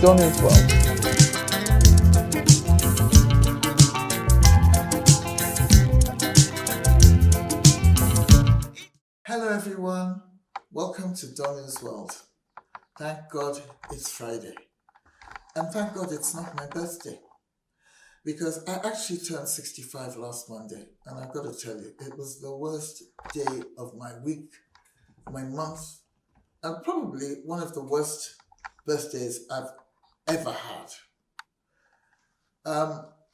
Donna's World. Hello everyone, welcome to Donna's World. Thank God it's Friday. And thank God it's not my birthday. Because I actually turned 65 last Monday. And I've got to tell you, it was the worst day of my week, my month, and probably one of the worst birthdays I've ever had.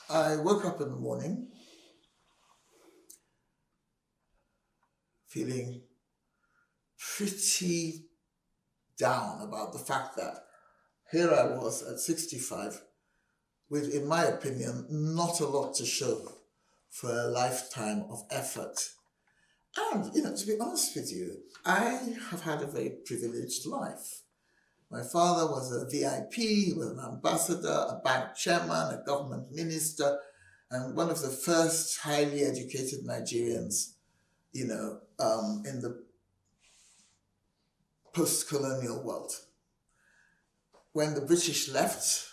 I woke up in the morning feeling pretty down about the fact that here I was at 65 with, in my opinion, not a lot to show for a lifetime of effort. And, to be honest with you, I have had a very privileged life. My father was a VIP, he was an ambassador, a bank chairman, a government minister, and one of the first highly educated Nigerians, in the post-colonial world. When the British left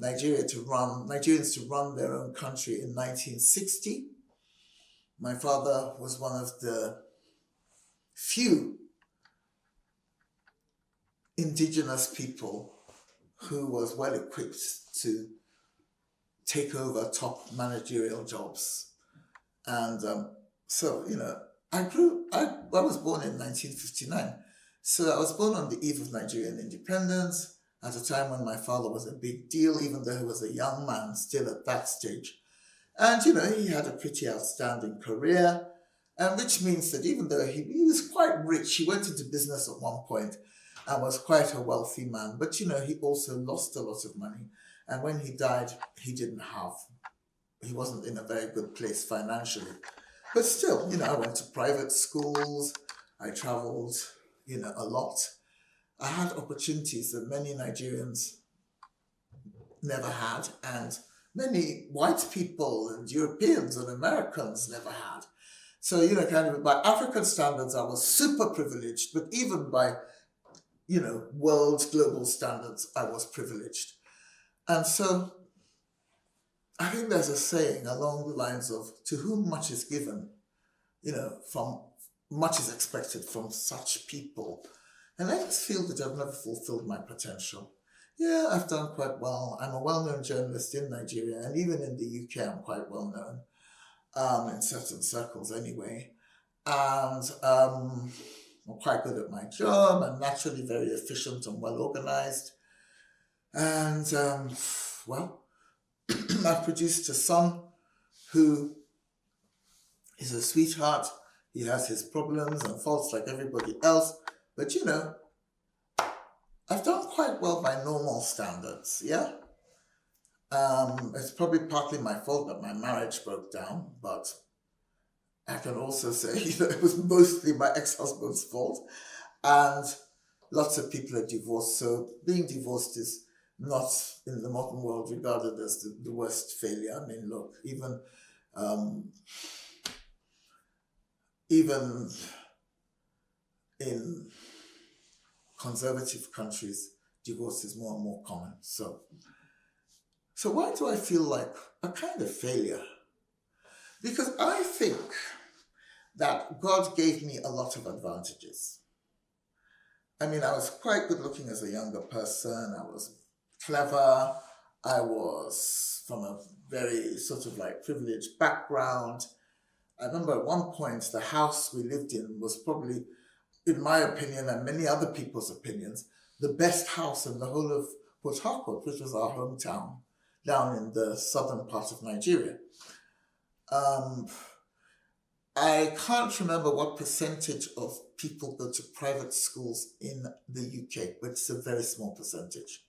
Nigerians to run their own country in 1960, my father was one of the few indigenous people who was well equipped to take over top managerial jobs. And I was born in 1959. So I was born on the eve of Nigerian independence, at a time when my father was a big deal, even though he was a young man still at that stage. And, he had a pretty outstanding career, and which means that even though he was quite rich, he went into business at one point and was quite a wealthy man. But, he also lost a lot of money. And when he died, he wasn't in a very good place financially. But still, I went to private schools, I traveled, a lot. I had opportunities that many Nigerians never had, and many white people and Europeans and Americans never had. So, by African standards, I was super privileged, but even by, world global standards, I was privileged. And so I think there's a saying along the lines of, to whom much is given, from much is expected from such people. And I just feel that I've never fulfilled my potential. Yeah, I've done quite well. I'm a well-known journalist in Nigeria, and even in the UK, I'm quite well-known, in certain circles anyway. And I'm quite good at my job. I'm naturally very efficient and well-organized. And, I've produced a son who is a sweetheart. He has his problems and faults like everybody else. But, I've done quite well by normal standards, yeah? It's probably partly my fault that my marriage broke down, but I can also say it was mostly my ex-husband's fault. And lots of people are divorced, so being divorced is not in the modern world regarded as the worst failure. I mean, look, even in conservative countries, divorce is more and more common. So why do I feel like a kind of failure? Because I think that God gave me a lot of advantages. I mean, I was quite good looking as a younger person. I was clever. I was from a very sort of like privileged background. I remember at one point, the house we lived in was probably, in my opinion and many other people's opinions, the best house in the whole of Port Harcourt, which was our hometown, down in the southern part of Nigeria. I can't remember what percentage of people go to private schools in the UK, but it's a very small percentage.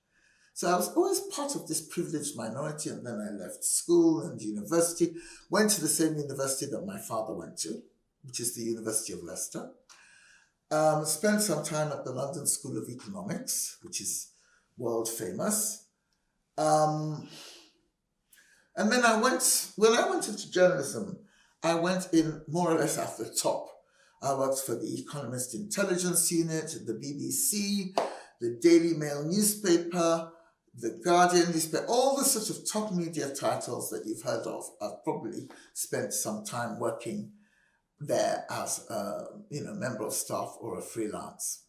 So I was always part of this privileged minority, and then I left school and university, went to the same university that my father went to, which is the University of Leicester. Spent some time at the London School of Economics, which is world famous. And then when I went into journalism, I went in more or less at the top. I worked for the Economist Intelligence Unit, the BBC, the Daily Mail newspaper, the Guardian newspaper, all the sort of top media titles that you've heard of. I've probably spent some time working there as a member of staff or a freelance.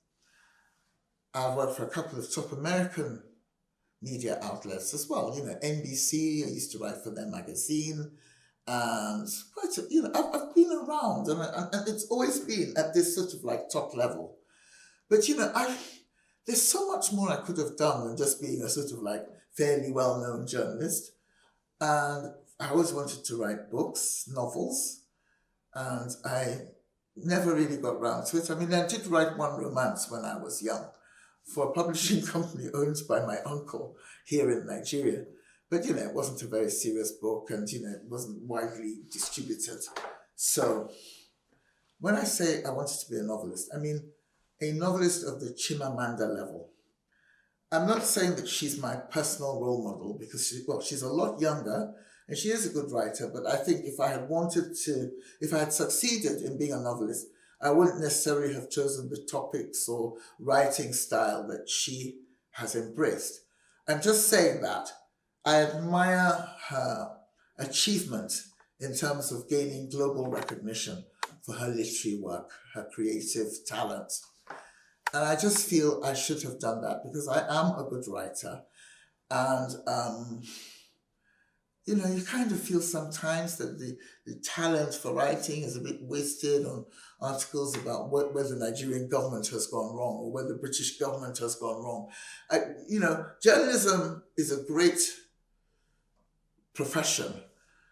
I've worked for a couple of top American media outlets as well. NBC, I used to write for their magazine, and I've been around, and it's always been at this sort of like top level. But there's so much more I could have done than just being a sort of like fairly well-known journalist. And I always wanted to write books, novels, and I never really got round to it. I mean, I did write one romance when I was young for a publishing company owned by my uncle here in Nigeria. But, it wasn't a very serious book, and, it wasn't widely distributed. So when I say I wanted to be a novelist, I mean a novelist of the Chimamanda level. I'm not saying that she's my personal role model, because she's a lot younger and she is a good writer, but I think if I had succeeded in being a novelist, I wouldn't necessarily have chosen the topics or writing style that she has embraced. I'm just saying that I admire her achievement in terms of gaining global recognition for her literary work, her creative talent. And I just feel I should have done that, because I am a good writer. And, you kind of feel sometimes that the talent for writing is a bit wasted on articles about where the Nigerian government has gone wrong, or where the British government has gone wrong. Journalism is a great profession,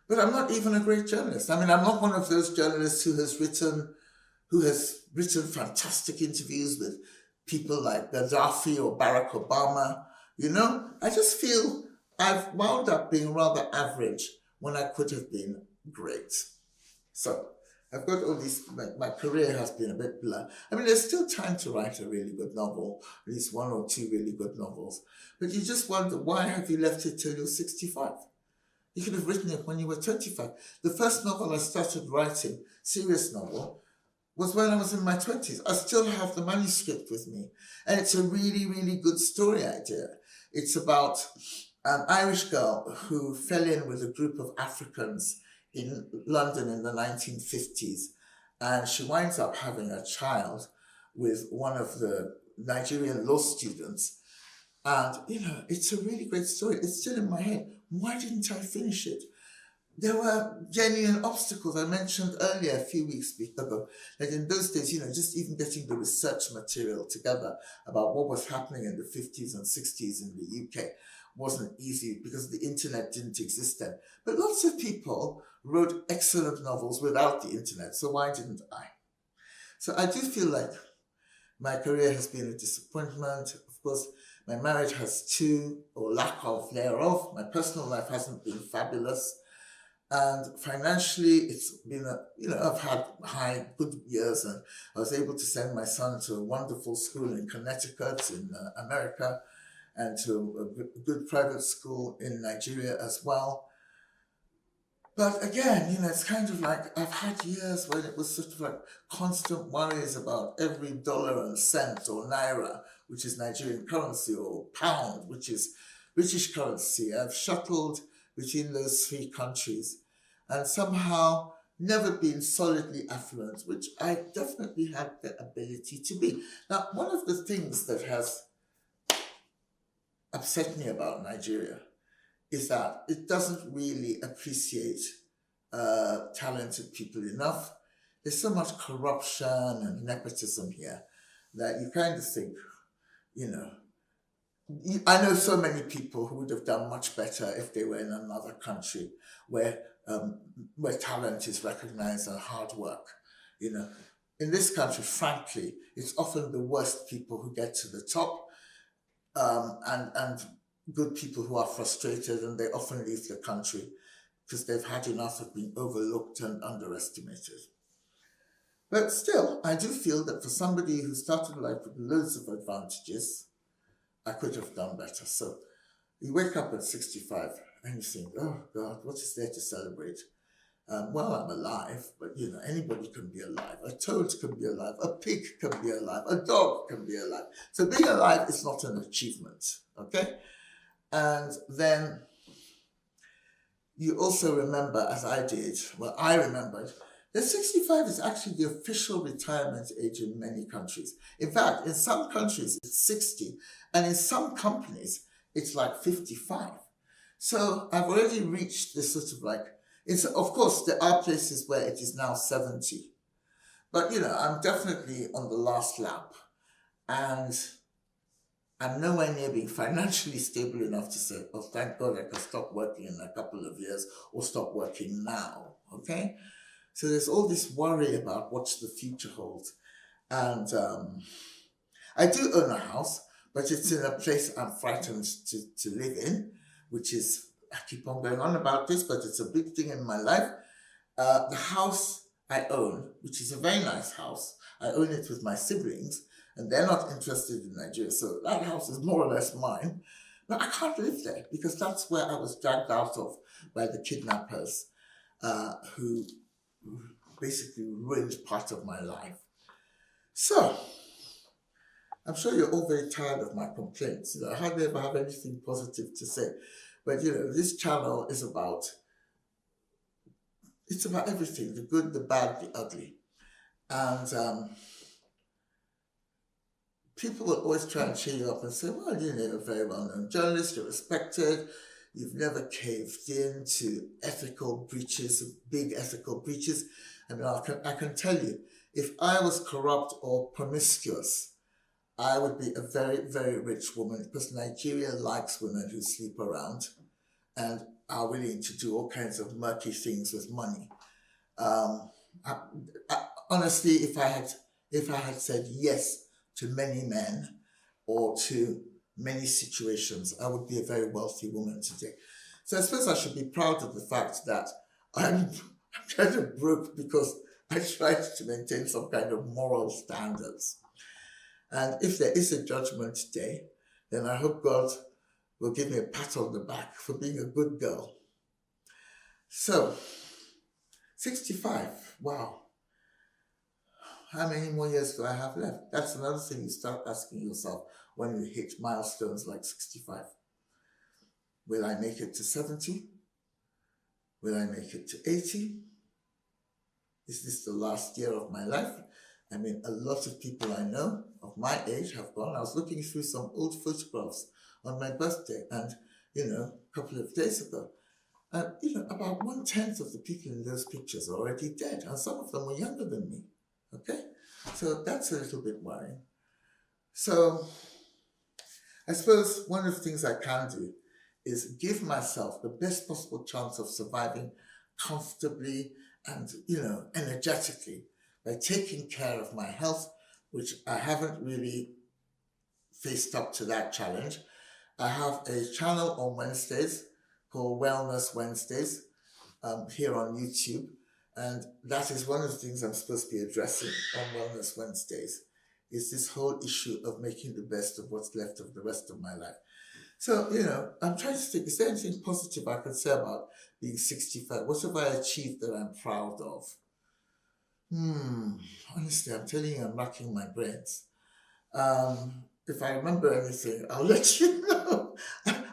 but I'm not even a great journalist. I mean, I'm not one of those journalists who has written fantastic interviews with people like Gaddafi or Barack Obama. I just feel I've wound up being rather average when I could have been great. So I've got all these, my career has been a bit blurred. I mean, there's still time to write a really good novel, at least one or two really good novels. But you just wonder, why have you left it till you're 65? You could have written it when you were 25. The first novel I started writing, serious novel, was when I was in my 20s. I still have the manuscript with me. And it's a really, really good story idea. It's about an Irish girl who fell in with a group of Africans in London in the 1950s. And she winds up having a child with one of the Nigerian law students. And, it's a really great story. It's still in my head. Why didn't I finish it? There were genuine obstacles. I mentioned earlier, a few weeks ago, that in those days, just even getting the research material together about what was happening in the 50s and 60s in the UK wasn't easy, because the internet didn't exist then. But lots of people wrote excellent novels without the internet, so why didn't I? So I do feel like my career has been a disappointment. Of course, my marriage has or lack of thereof. My personal life hasn't been fabulous. And financially, it's been I've had good years, and I was able to send my son to a wonderful school in Connecticut in America, and to a good private school in Nigeria as well. But again, it's kind of like I've had years when it was sort of like constant worries about every dollar and cent, or naira, which is Nigerian currency, or pound, which is British currency. I've shuttled between those three countries and somehow never been solidly affluent, which I definitely had the ability to be. Now, one of the things that has upset me about Nigeria is that it doesn't really appreciate talented people enough. There's so much corruption and nepotism here that you kind of think, I know so many people who would have done much better if they were in another country where talent is recognized and hard work. In this country, frankly, it's often the worst people who get to the top, and good people who are frustrated, and they often leave the country because they've had enough of being overlooked and underestimated. But still, I do feel that for somebody who started life with loads of advantages, I could have done better. So you wake up at 65 and you think, oh God, what is there to celebrate? Well, I'm alive, but anybody can be alive. A toad can be alive. A pig can be alive. A dog can be alive. So being alive is not an achievement, okay? And then you also remember, as I did, well, I remembered, that 65 is actually the official retirement age in many countries. In fact, in some countries, it's 60, and in some companies, it's like 55. So I've already reached this sort of like, it's, of course, there are places where it is now 70. But, I'm definitely on the last lap. And I'm nowhere near being financially stable enough to say, oh, thank God I can stop working in a couple of years or stop working now. Okay? So there's all this worry about what the future holds. And I do own a house, but it's in a place I'm frightened to live in, which is, I keep on going on about this, but it's a big thing in my life. The house I own, which is a very nice house, I own it with my siblings, and they're not interested in Nigeria. So that house is more or less mine. But I can't live there because that's where I was dragged out of by the kidnappers who basically ruined part of my life. So I'm sure you're all very tired of my complaints. I hardly ever have anything positive to say. But this channel is it's about everything, the good, the bad, the ugly. And people will always try and cheer you up and say, well, you're a very well-known journalist, you're respected, you've never caved in to ethical breaches, big ethical breaches. I mean, I can tell you, if I was corrupt or promiscuous, I would be a very, very rich woman because Nigeria likes women who sleep around and are willing to do all kinds of murky things with money. Honestly, if I had said yes to many men or to many situations, I would be a very wealthy woman today. So I suppose I should be proud of the fact that I'm kind of broke because I tried to maintain some kind of moral standards. And if there is a judgment day, then I hope God will give me a pat on the back for being a good girl. So, 65, wow. How many more years do I have left? That's another thing you start asking yourself when you hit milestones like 65. Will I make it to 70? Will I make it to 80? Is this the last year of my life? I mean, a lot of people I know of my age have gone. I was looking through some old photographs on my birthday and, a couple of days ago. And, about 1/10 of the people in those pictures are already dead. And some of them were younger than me. Okay? So that's a little bit worrying. So I suppose one of the things I can do is give myself the best possible chance of surviving comfortably and, energetically by taking care of my health, which I haven't really faced up to that challenge. I have a channel on Wednesdays called Wellness Wednesdays here on YouTube. And that is one of the things I'm supposed to be addressing on Wellness Wednesdays, is this whole issue of making the best of what's left of the rest of my life. So, I'm trying to think, is there anything positive I can say about being 65? What have I achieved that I'm proud of? Honestly, I'm telling you, I'm racking my brains. If I remember anything, I'll let you know.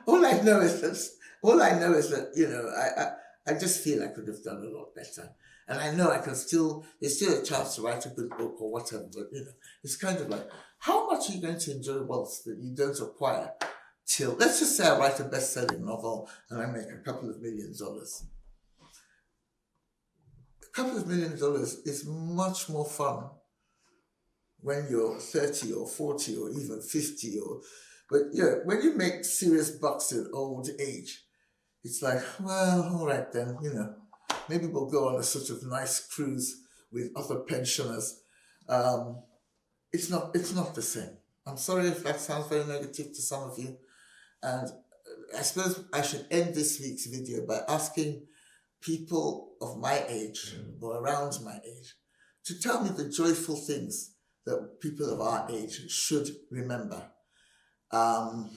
All I know is that, I just feel I could have done a lot better. And I know there's still a chance to write a good book or whatever, but it's kind of like, how much are you going to enjoy wealth that you don't acquire till, let's just say I write a best-selling novel and I make a couple of $1 million. A couple of $1 million is much more fun when you're 30 or 40 or even 50 but when you make serious bucks at old age, it's like, well, all right then, maybe we'll go on a sort of nice cruise with other pensioners. It's not the same. I'm sorry if that sounds very negative to some of you. And I suppose I should end this week's video by asking people of my age or around my age to tell me the joyful things that people of our age should remember. Try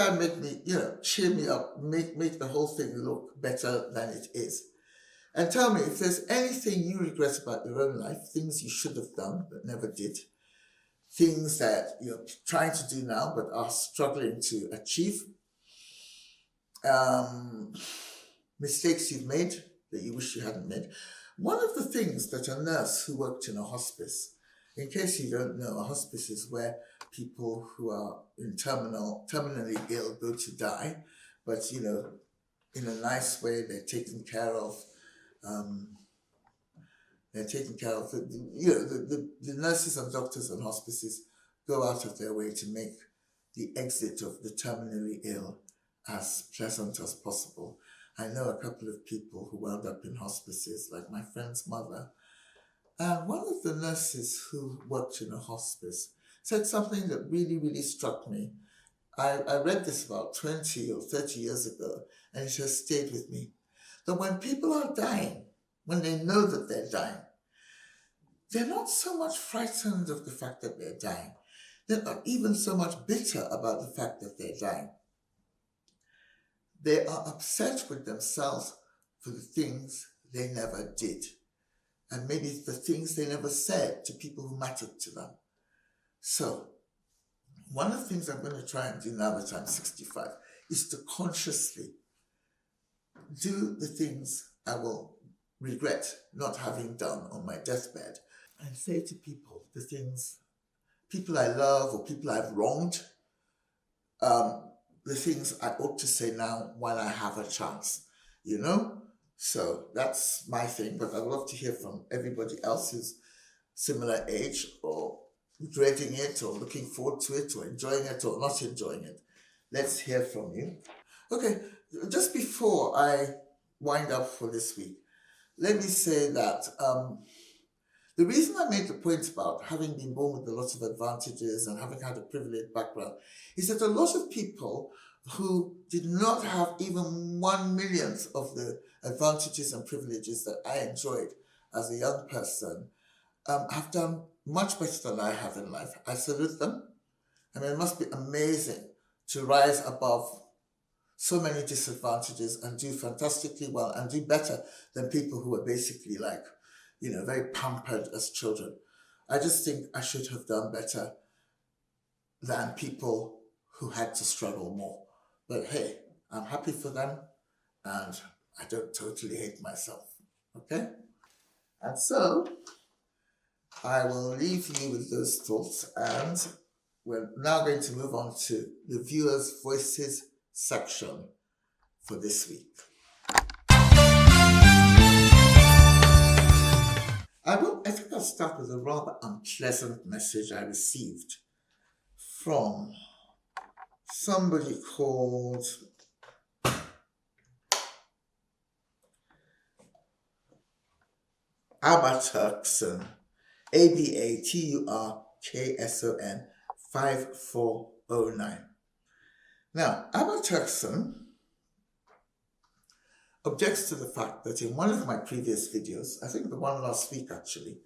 and make me, cheer me up, make the whole thing look better than it is. And tell me if there's anything you regret about your own life, things you should have done but never did. things that you're trying to do now but are struggling to achieve, mistakes you've made that you wish you hadn't made. One of the things that a nurse who worked in a hospice, in case you don't know, a hospice is where people who are terminally ill go to die, but in a nice way, they're taken care of. They're taken care of. The nurses and doctors and hospices go out of their way to make the exit of the terminally ill as pleasant as possible. I know a couple of people who wound up in hospices, like my friend's mother. And one of the nurses who worked in a hospice said something that really, really struck me. I read this about 20 or 30 years ago, and it has stayed with me. That when people are dying, when they know that they're dying, they're not so much frightened of the fact that they're dying. They're not even so much bitter about the fact that they're dying. They are upset with themselves for the things they never did, and maybe the things they never said to people who mattered to them. So, one of the things I'm going to try and do now that I'm 65 is to consciously do the things I will regret not having done on my deathbed, and say to people the things, people I love or people I've wronged, the things I ought to say now while I have a chance, So that's my thing, but I'd love to hear from everybody else who's similar age or dreading it or looking forward to it or enjoying it or not enjoying it. Let's hear from you. Okay, just before I wind up for this week, let me say that the reason I made the point about having been born with a lot of advantages and having had a privileged background is that a lot of people who did not have even 1/1,000,000th of the advantages and privileges that I enjoyed as a young person have done much better than I have in life. I salute them. I mean, it must be amazing to rise above so many disadvantages and do fantastically well and do better than people who were basically very pampered as children. I just think I should have done better than people who had to struggle more. But hey, I'm happy for them and I don't totally hate myself, okay? And so I will leave you with those thoughts, and we're now going to move on to the viewers' voices section for this week. I think I'll start with a rather unpleasant message I received from somebody called Abaturkson, ABATURKSON 5409. Now, Abaturkson objects to the fact that in one of my previous videos, I think the one last week actually,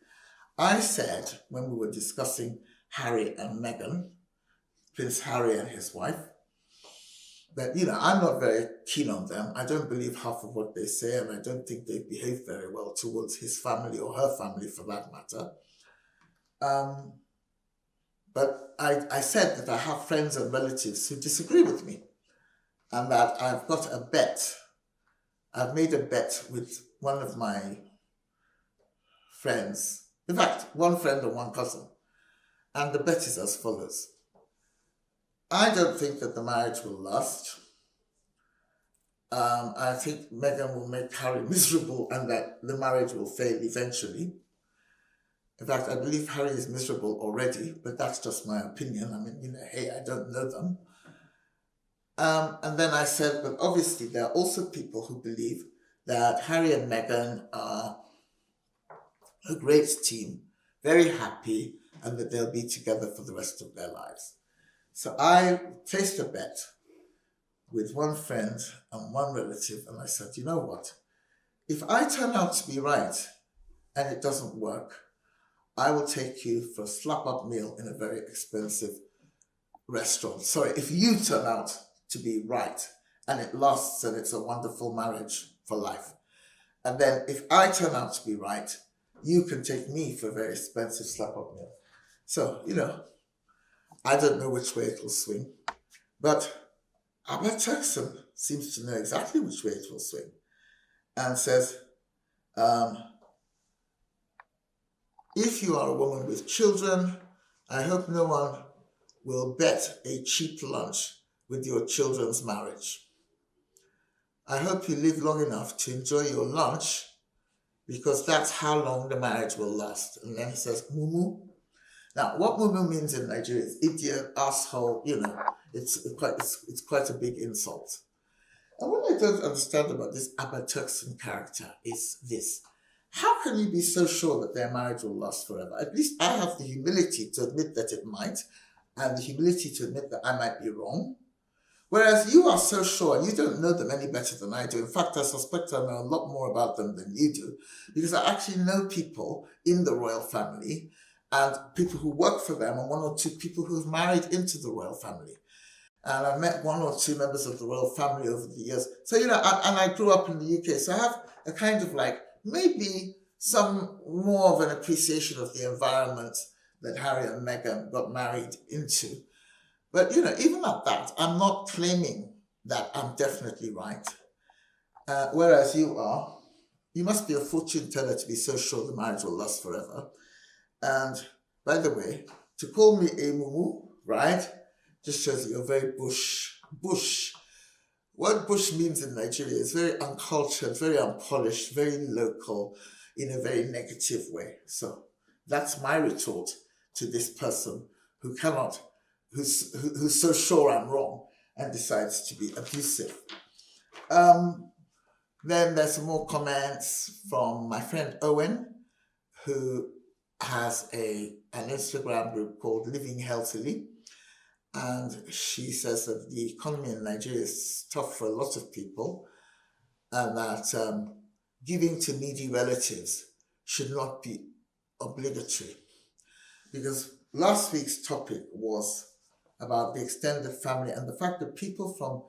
I said when we were discussing Harry and Meghan, Prince Harry and his wife, that, I'm not very keen on them. I don't believe half of what they say, and I don't think they behave very well towards his family or her family for that matter. But I said that I have friends and relatives who disagree with me, and that I've got a bet. I've made a bet with one of my friends. In fact, one friend and one cousin. And the bet is as follows. I don't think that the marriage will last. I think Meghan will make Harry miserable and that the marriage will fail eventually. In fact, I believe Harry is miserable already, but that's just my opinion. I mean, hey, I don't know them. And then I said, but obviously there are also people who believe that Harry and Meghan are a great team, very happy, and that they'll be together for the rest of their lives. So I placed a bet with one friend and one relative, and I said, you know what? If I turn out to be right and it doesn't work, I will take you for a slap-up meal in a very expensive restaurant. Sorry, if you turn out to be right and it lasts and it's a wonderful marriage for life. And then if I turn out to be right, you can take me for a very expensive slap-up meal. So, I don't know which way it will swing, but Abba Turkson seems to know exactly which way it will swing and says, um, if you are a woman with children, I hope no one will bet a cheap lunch with your children's marriage. I hope you live long enough to enjoy your lunch because that's how long the marriage will last. And then he says, Mumu. Now, what Mumu means in Nigeria is idiot, asshole, it's quite a big insult. And what I don't understand about this Abba Turkson character is this. How can you be so sure that their marriage will last forever? At least I have the humility to admit that it might, and the humility to admit that I might be wrong. Whereas you are so sure, and you don't know them any better than I do. In fact, I suspect I know a lot more about them than you do, because I actually know people in the royal family and people who work for them, and one or two people who've married into the royal family. And I've met one or two members of the royal family over the years. So, and I grew up in the UK, so I have a kind of maybe some more of an appreciation of the environment that Harry and Meghan got married into. But, even at that, I'm not claiming that I'm definitely right. Whereas you must be a fortune teller to be so sure the marriage will last forever. And by the way, to call me a mumu, right, just shows that you're very bush. What bush means in Nigeria is very uncultured, very unpolished, very local, in a very negative way. So that's my retort to this person who's so sure I'm wrong and decides to be abusive. Then there's some more comments from my friend Owen, who has an Instagram group called Living Healthily. And she says that the economy in Nigeria is tough for a lot of people, and that giving to needy relatives should not be obligatory. Because last week's topic was about the extended family and the fact that people from,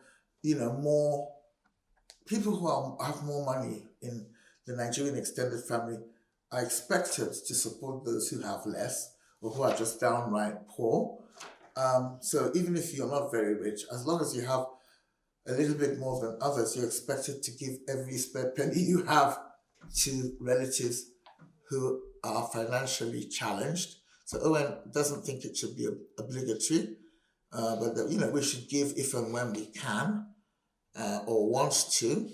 people who have more money in the Nigerian extended family are expected to support those who have less or who are just downright poor. So even if you're not very rich, as long as you have a little bit more than others, you're expected to give every spare penny you have to relatives who are financially challenged. So Owen doesn't think it should be obligatory, but that, we should give if and when we can or want to.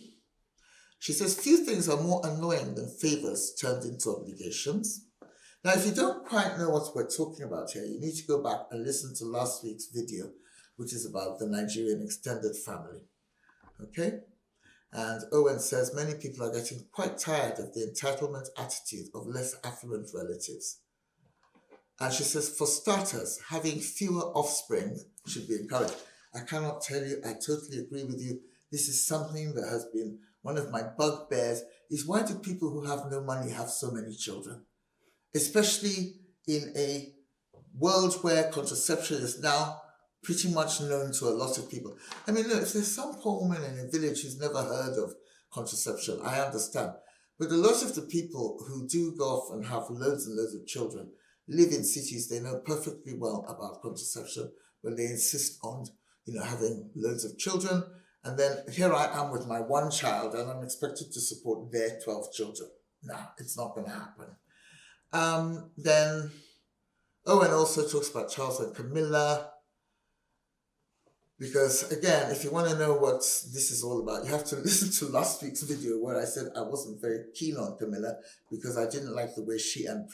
She says few things are more annoying than favors turned into obligations. Now, if you don't quite know what we're talking about here, you need to go back and listen to last week's video, which is about the Nigerian extended family. Okay? And Owen says many people are getting quite tired of the entitlement attitude of less affluent relatives. And she says, for starters, having fewer offspring should be encouraged. I cannot tell you, I totally agree with you. This is something that has been one of my bugbears, is why do people who have no money have so many children? Especially in a world where contraception is now pretty much known to a lot of people. I mean, look, if there's some poor woman in a village who's never heard of contraception, I understand. But a lot of the people who do go off and have loads and loads of children live in cities. They know perfectly well about contraception, but they insist on, having loads of children. And then here I am with my one child, and I'm expected to support their 12 children. Nah, it's not going to happen. Then Owen also talks about Charles and Camilla, because again, if you want to know what this is all about, you have to listen to last week's video where I said I wasn't very keen on Camilla because I didn't like the way she and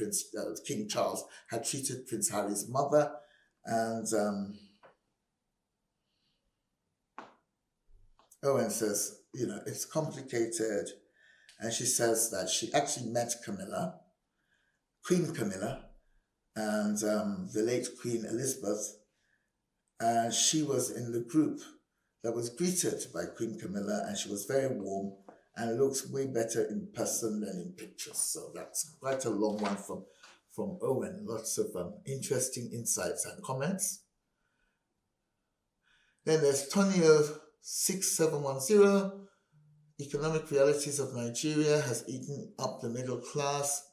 King Charles had treated Prince Harry's mother. And Owen says, it's complicated. And she says that she actually met Queen Camilla, and the late Queen Elizabeth, and she was in the group that was greeted by Queen Camilla, and she was very warm and looks way better in person than in pictures. So that's quite a long one from Owen. Lots of interesting insights and comments. Then there's Tonio 6710. Economic realities of Nigeria has eaten up the middle class,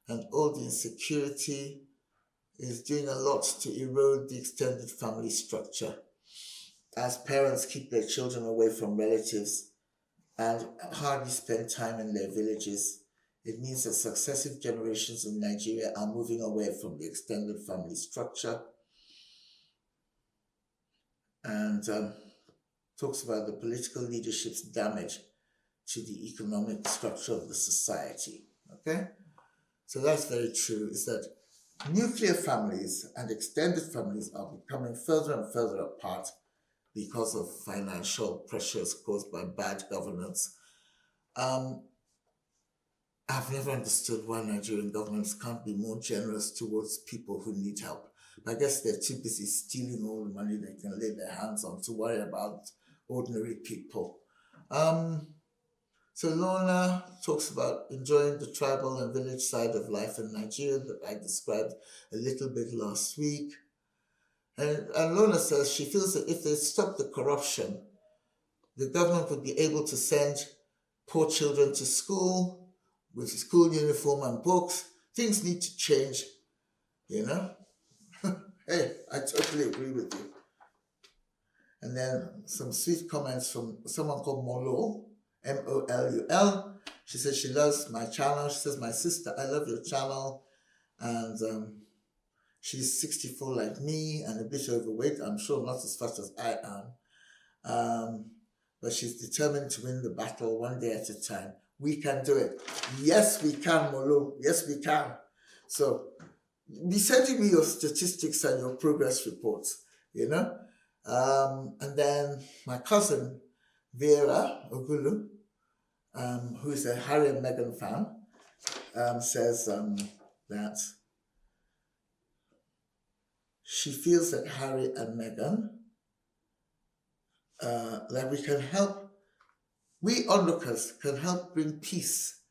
and all the insecurity is doing a lot to erode the extended family structure. As parents keep their children away from relatives and hardly spend time in their villages, it means that successive generations in Nigeria are moving away from the extended family structure, and talks about the political leadership's damage to the economic structure of the society. Okay? So that's very true, is that nuclear families and extended families are becoming further and further apart because of financial pressures caused by bad governance. I've never understood why Nigerian governments can't be more generous towards people who need help. But I guess they're too busy stealing all the money they can lay their hands on to worry about ordinary people. So Lorna talks about enjoying the tribal and village side of life in Nigeria that I described a little bit last week. And Lorna says she feels that if they stop the corruption, the government would be able to send poor children to school with school uniform and books. Things need to change, you know? Hey, I totally agree with you. And then some sweet comments from someone called Molo, Molul. She says she loves my channel. She says, my sister, I love your channel. And she's 64 like me and a bit overweight. I'm sure not as fat as I am. But she's determined to win the battle one day at a time. We can do it. Yes, we can, Molo. Yes, we can. So be sending me your statistics and your progress reports, you know? And then my cousin, Vera Ogulu, who is a Harry and Meghan fan, says that she feels that Harry and Meghan, that we can help, we onlookers can help bring peace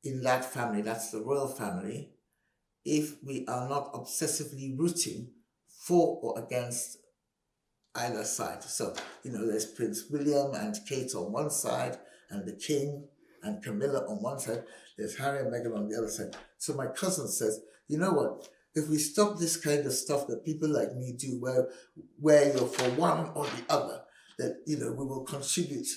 in that family, that's the royal family, if we are not obsessively rooting for or against either side. So, you know, there's Prince William and Kate on one side, and the King and Camilla on one side. There's Harry and Meghan on the other side. So my cousin says, you know what? If we stop this kind of stuff that people like me do, where you're for one or the other, that, you know, we will contribute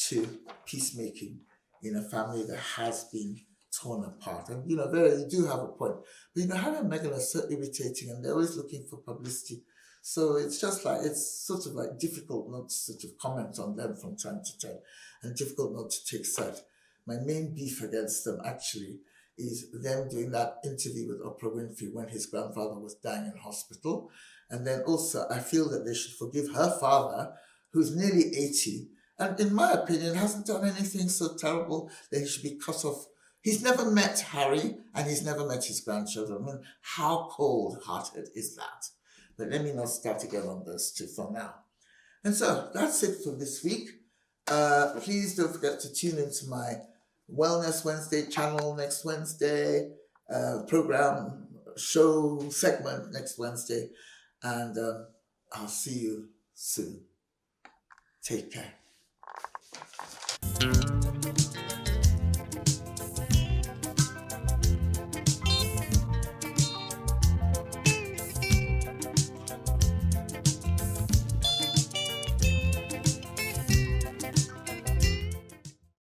to peacemaking in a family that has been torn apart. And, you know, Vera, you do have a point. But, you know, Harry and Meghan are so irritating and they're always looking for publicity. So it's just like, it's sort of like difficult not to sort of comment on them from time to time and difficult not to take side. My main beef against them actually is them doing that interview with Oprah Winfrey when his grandfather was dying in hospital. And then also I feel that they should forgive her father, who's nearly 80, and in my opinion hasn't done anything so terrible that he should be cut off. He's never met Harry and he's never met his grandchildren. I mean, how cold-hearted is that? But let me not start again on those two for now. And so that's it for this week. Please don't forget to tune into my Wellness Wednesday channel next Wednesday, program, show, segment next Wednesday. And I'll see you soon. Take care.